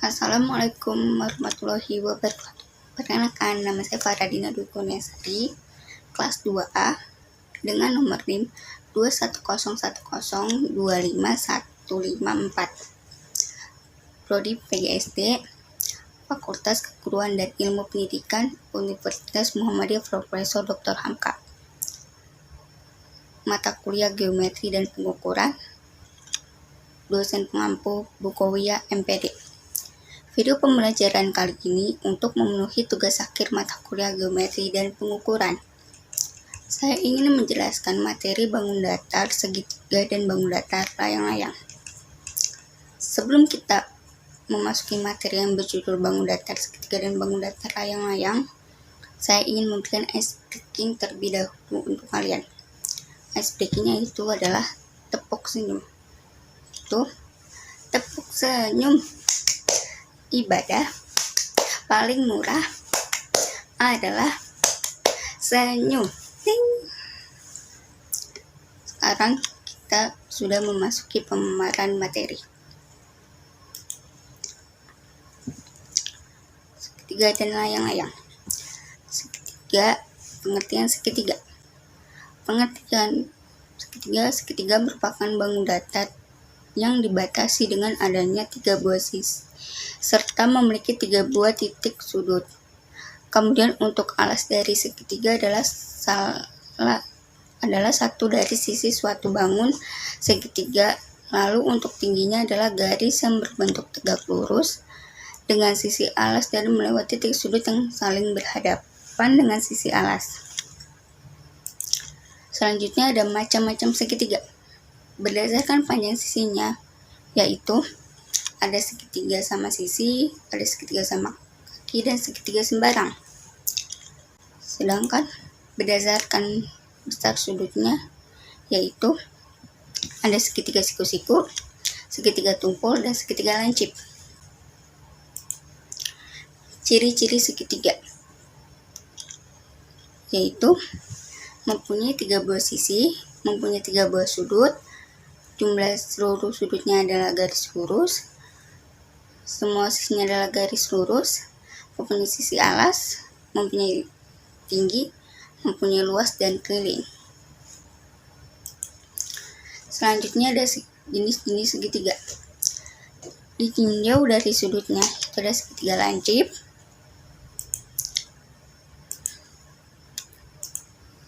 Assalamualaikum warahmatullahi wabarakatuh. Perkenalkan, nama saya Faradina Dwi Kurniasari, kelas 2A, dengan nomor NIM 21010255154. Prodi PGSD, Fakultas Keguruan dan Ilmu Pendidikan, Universitas Muhammadiyah Profesor Dr. Hamka. Mata kuliah Geometri dan Pengukuran, dosen pengampu Bukowiya MPD. Video pembelajaran kali ini untuk memenuhi tugas akhir mata kuliah Geometri dan Pengukuran. Saya ingin menjelaskan materi bangun datar, segitiga, dan bangun datar layang-layang. Sebelum kita memasuki materi yang berjudul bangun datar, segitiga, dan bangun datar layang-layang, saya ingin memberikan ice breaking terlebih dahulu untuk kalian. Ice breakingnya itu adalah tepuk senyum. Tepuk senyum. Ibadah paling murah adalah senyum. Sekarang kita sudah memasuki pemaparan materi. Segitiga dan layang-layang. Segitiga, pengertian segitiga. Pengertian segitiga merupakan bangun datar yang dibatasi dengan adanya 3 buah sisi serta memiliki 3 buah titik sudut. Kemudian untuk alas dari segitiga adalah satu dari sisi suatu bangun segitiga. Lalu untuk tingginya adalah garis yang berbentuk tegak lurus dengan sisi alas dan melewati titik sudut yang saling berhadapan dengan sisi alas. Selanjutnya ada macam-macam segitiga berdasarkan panjang sisinya, yaitu ada segitiga sama sisi, ada segitiga sama kaki, dan segitiga sembarang. Sedangkan berdasarkan besar sudutnya, yaitu ada segitiga siku-siku, segitiga tumpul, dan segitiga lancip. Ciri-ciri segitiga yaitu mempunyai 3 buah sisi, mempunyai 3 buah sudut, jumlah seluruh sudutnya adalah garis lurus, semua sisinya adalah garis lurus, mempunyai sisi alas, mempunyai tinggi, mempunyai luas, dan keliling. Selanjutnya ada jenis-jenis segitiga. Ditinjau dari sudutnya, itu ada segitiga lancip,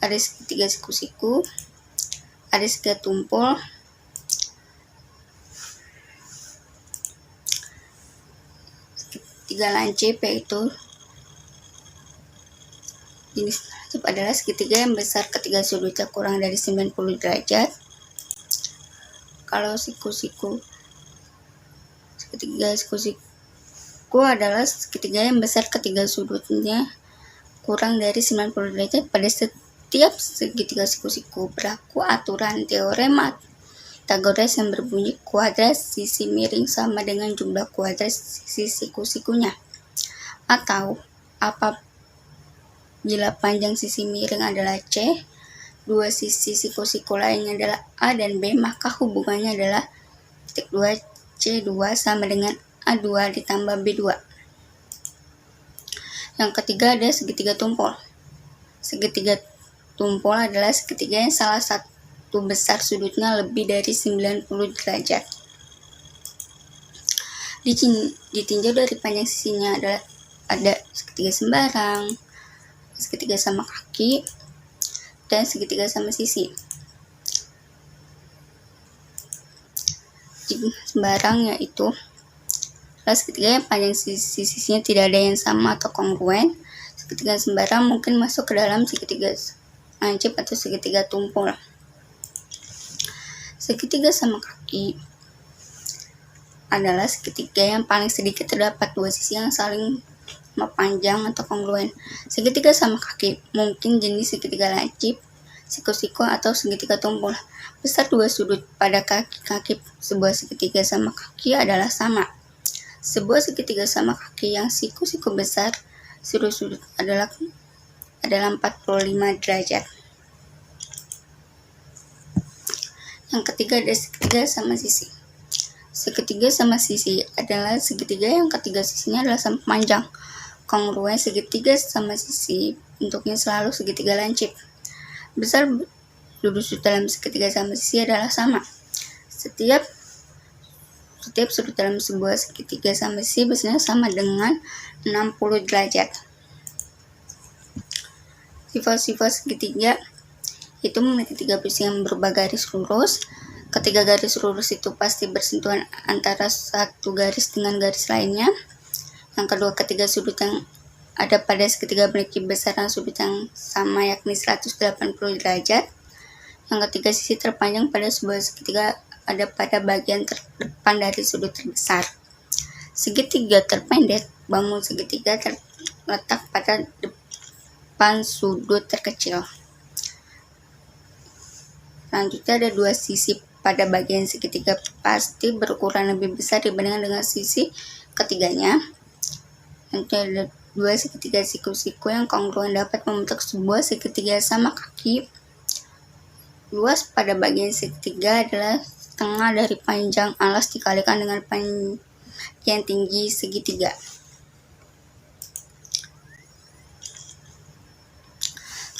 ada segitiga siku-siku, ada segitiga tumpul, segitiga lancip, yaitu jenis lancip adalah segitiga yang besar ketiga sudutnya kurang dari 90 derajat. Kalau segitiga siku-siku adalah segitiga yang besar ketiga sudutnya kurang dari 90 derajat. Pada setiap segitiga siku-siku berlaku aturan teorema Pythagoras yang berbunyi kuadrat sisi miring sama dengan jumlah kuadrat sisi siku-sikunya. Atau apabila panjang sisi miring adalah C, dua sisi siku-siku lainnya adalah A dan B, maka hubungannya adalah titik 2 C2 sama dengan A2 ditambah B2. Yang ketiga ada segitiga tumpul. Segitiga tumpul adalah segitiga yang salah satu besar sudutnya lebih dari 90 derajat. Ditinjau dari panjang sisinya ada segitiga sembarang, segitiga sama kaki, dan segitiga sama sisi. Sembarang yaitu adalah segitiga yang panjang sisinya tidak ada yang sama atau kongruen. Segitiga sembarang mungkin masuk ke dalam segitiga lancip atau segitiga tumpul. Segitiga sama kaki adalah segitiga yang paling sedikit terdapat 2 sisi yang saling panjang atau kongruen. Segitiga sama kaki mungkin jenis segitiga lancip, siku-siku, atau segitiga tumpul. Besar 2 sudut pada kaki-kaki sebuah segitiga sama kaki adalah sama. Sebuah segitiga sama kaki yang siku-siku besar, seluruh sudut adalah 45 derajat. Yang ketiga ada segitiga sama sisi. Segitiga sama sisi adalah segitiga yang ketiga sisinya adalah sama panjang. Kongruen segitiga sama sisi bentuknya selalu segitiga lancip. Besar sudut dalam segitiga sama sisi adalah sama. Setiap sudut dalam sebuah segitiga sama sisi biasanya sama dengan 60 derajat. Sifat-sifat segitiga itu memiliki 3 sisi yang berubah garis lurus. Ketiga garis lurus itu pasti bersentuhan antara satu garis dengan garis lainnya. Yang kedua, ketiga sudut yang ada pada segitiga memiliki besaran sudut yang sama yakni 180 derajat. Yang ketiga, sisi terpanjang pada sebuah segitiga ada pada bagian terdepan dari sudut terbesar. Segitiga terpendek, bangun segitiga terletak pada depan sudut terkecil. Selanjutnya ada 2 sisi pada bagian segitiga pasti berukuran lebih besar dibandingkan dengan sisi ketiganya. Nanti ada 2 segitiga siku-siku yang kongruen dapat membentuk sebuah segitiga sama kaki. Luas pada bagian segitiga adalah setengah dari panjang alas dikalikan dengan panjang tinggi segitiga.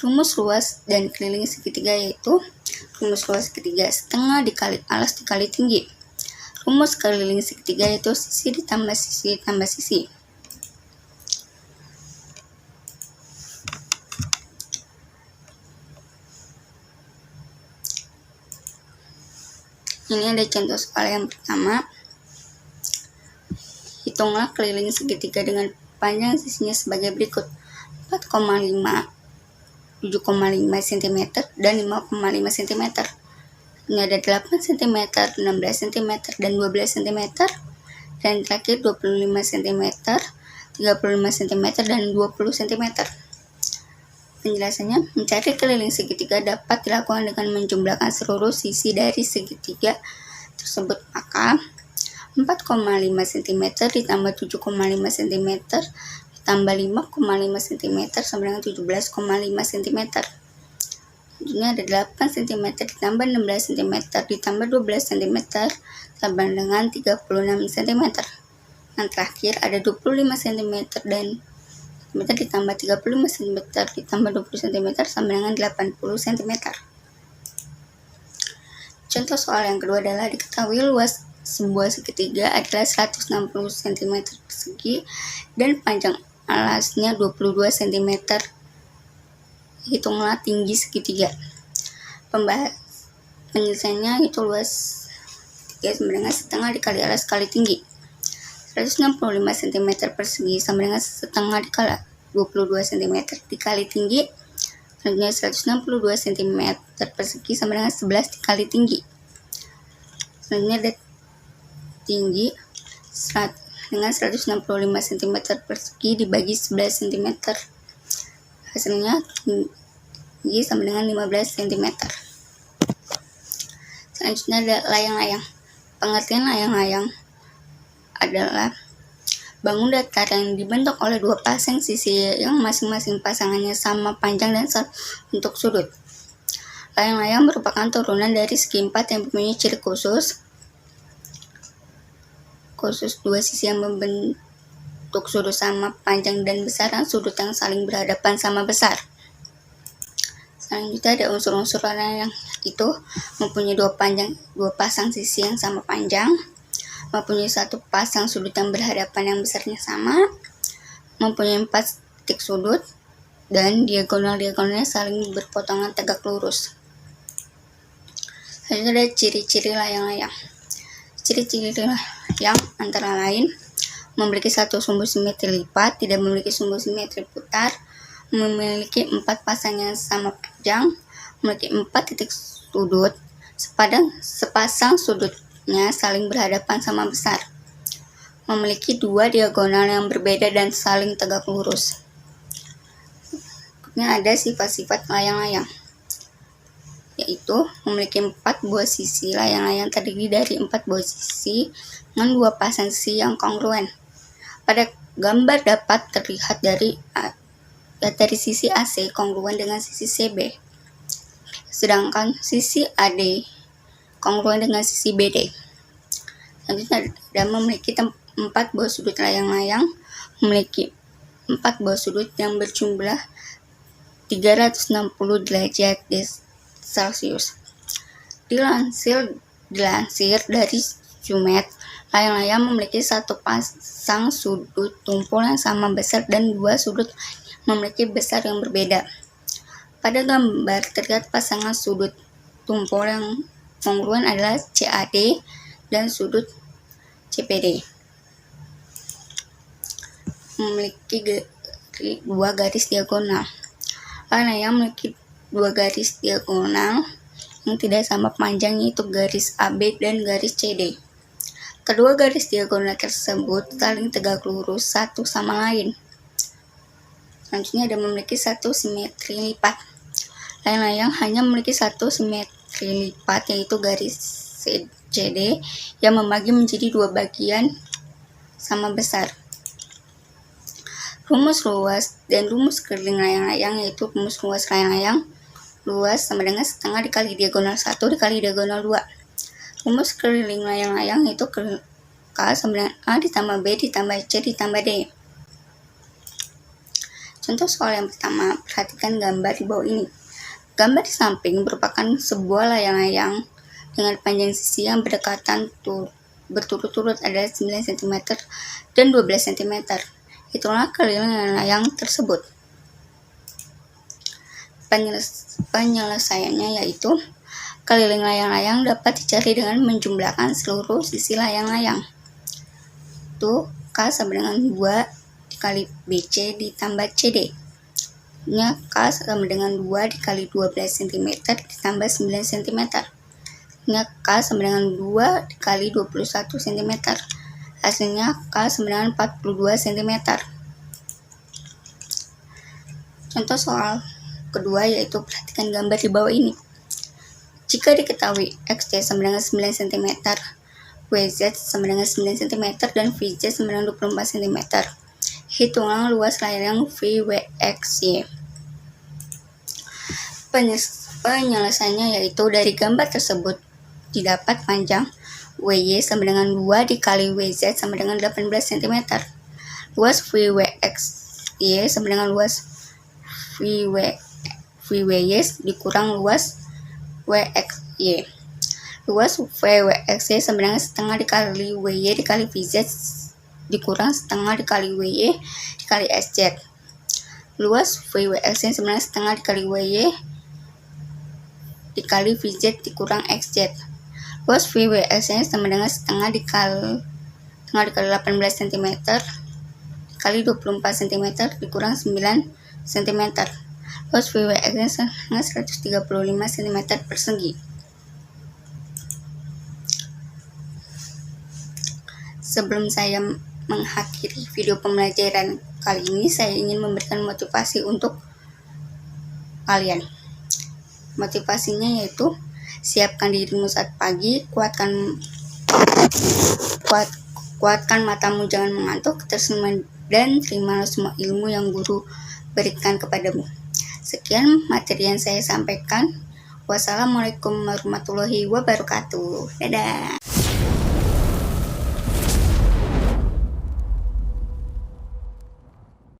Rumus luas dan keliling segitiga yaitu rumus luas segitiga setengah dikali alas dikali tinggi. Rumus keliling segitiga yaitu sisi ditambah sisi ditambah sisi. Ini ada contoh soal yang pertama. Hitunglah keliling segitiga dengan panjang sisinya sebagai berikut: 4,5, 7,5 cm, dan 5,5 cm. Ini ada 8 cm, 16 cm, dan 12 cm. Dan terakhir 25 cm, 35 cm, dan 20 cm. Penjelasannya, mencari keliling segitiga dapat dilakukan dengan menjumlahkan seluruh sisi dari segitiga tersebut. Maka 4,5 cm ditambah 7,5 cm ditambah 5,5 cm sama dengan 17,5 cm. Selanjutnya ada 8 cm ditambah 16 cm ditambah 12 cm sama dengan 36 cm. Yang terakhir ada 25 cm dan ditambah 35 cm ditambah 20 cm sama dengan 80 cm. Contoh soal yang kedua adalah diketahui luas sebuah segitiga adalah 160 cm persegi dan panjang alasnya 22 cm. Hitunglah tinggi segitiga. Penjelasannya itu luas segitiga sama dengan setengah dikali alas kali tinggi. 165 cm persegi sama dengan setengah dikali 22 cm dikali tinggi. Selanjutnya 162 cm persegi sama dengan 11 dikali tinggi. Selanjutnya ada tinggi dengan 165 cm persegi dibagi 11 cm. Hasilnya tinggi sama dengan 15 cm. Selanjutnya ada layang-layang. Pengertian layang-layang adalah bangun datar yang dibentuk oleh 2 pasang sisi yang masing-masing pasangannya sama panjang dan bentuk sudut. Layang-layang merupakan turunan dari segi 4 yang mempunyai ciri khusus 2 sisi yang membentuk sudut sama panjang dan besaran sudut yang saling berhadapan sama besar. Selanjutnya ada unsur-unsur layang-layang itu mempunyai 2 pasang sisi yang sama panjang, mempunyai 1 pasang sudut yang berhadapan yang besarnya sama, mempunyai 4 titik sudut, dan diagonal-diagonalnya saling berpotongan tegak lurus. Selanjutnya ada ciri-ciri layang-layang. Ciri-ciri layang antara lain memiliki 1 sumbu simetri lipat, tidak memiliki sumbu simetri putar, memiliki 4 pasang yang sama panjang, memiliki 4 titik sudut, sepasang sudutnya saling berhadapan sama besar, memiliki 2 diagonal yang berbeda dan saling tegak lurus. Ini ada sifat-sifat layang-layang, yaitu memiliki 4 buah sisi. Layang-layang terdiri dari 4 buah sisi dengan 2 pasang sisi yang kongruen. Pada gambar dapat terlihat dari sisi AC kongruen dengan sisi CB, sedangkan sisi AD kongruen dengan sisi BD. Selanjutnya ada memiliki 4 buah sudut layang-layang, memiliki 4 buah sudut yang berjumlah 360 derajat Celcius. Dilansir dari Zumet, layang-layang memiliki satu pasang sudut tumpul yang sama besar dan 2 sudut memiliki besar yang berbeda. Pada gambar terlihat pasangan sudut tumpul yang kongruen adalah CAD dan sudut CPD. Memiliki 2 garis diagonal. Layang-layang memiliki 2 garis diagonal yang tidak sama panjang, yaitu garis AB dan garis CD. Kedua garis diagonal tersebut saling tegak lurus satu sama lain. Selanjutnya ada memiliki satu simetri lipat. Layang-layang hanya memiliki satu simetri lipat, yaitu garis CD yang membagi menjadi 2 bagian sama besar. Rumus luas dan rumus keliling layang-layang, yaitu rumus luas layang-layang luas sama dengan setengah dikali diagonal 1 dikali diagonal 2. Rumus keliling layang-layang yaitu K sama dengan A ditambah B ditambah C ditambah D. Contoh soal yang pertama, perhatikan gambar di bawah ini. Gambar di samping merupakan sebuah layang-layang dengan panjang sisi yang berdekatan berturut-turut adalah 9 cm dan 12 cm. Itulah keliling layang tersebut. Penyelesaiannya yaitu keliling layang-layang dapat dicari dengan menjumlahkan seluruh sisi layang-layang. Itu K sama dengan 2 dikali BC ditambah CD. Nya K sama dengan 2 dikali 12 cm ditambah 9 cm. Nya K sama dengan 2 dikali 21 cm. Hasilnya K sama dengan 42 cm. Contoh soal kedua yaitu perhatikan gambar di bawah ini. Jika diketahui XY sama dengan 9 cm, WZ sama dengan 9 cm, dan VZ sama dengan 24 cm, hitunglah luas layang VWXY. Penyelesaiannya yaitu dari gambar tersebut didapat panjang WY sama dengan 2 dikali WZ sama dengan 18 cm. Luas VWXY sama dengan luas VWY dikurang luas WXY. Luas VWXY sama dengan setengah dikali WY dikali VZ dikurang setengah dikali WY dikali SZ. Luas VWXY sama dengan setengah dikali WY dikali VZ dikurang XZ. Luas VWXY sama dengan setengah dikali 18 cm dikali 24 cm dikurang 9 cm. Luas VWXY sama dengan 135 cm persegi. Sebelum saya mengakhiri video pembelajaran kali ini, saya ingin memberikan motivasi untuk kalian. Motivasinya yaitu siapkan dirimu saat pagi, kuatkan matamu, jangan mengantuk, tersenyum dan terimalah semua ilmu yang guru berikan kepadamu. Sekian materi yang saya sampaikan. Wassalamualaikum warahmatullahi wabarakatuh. Dadah.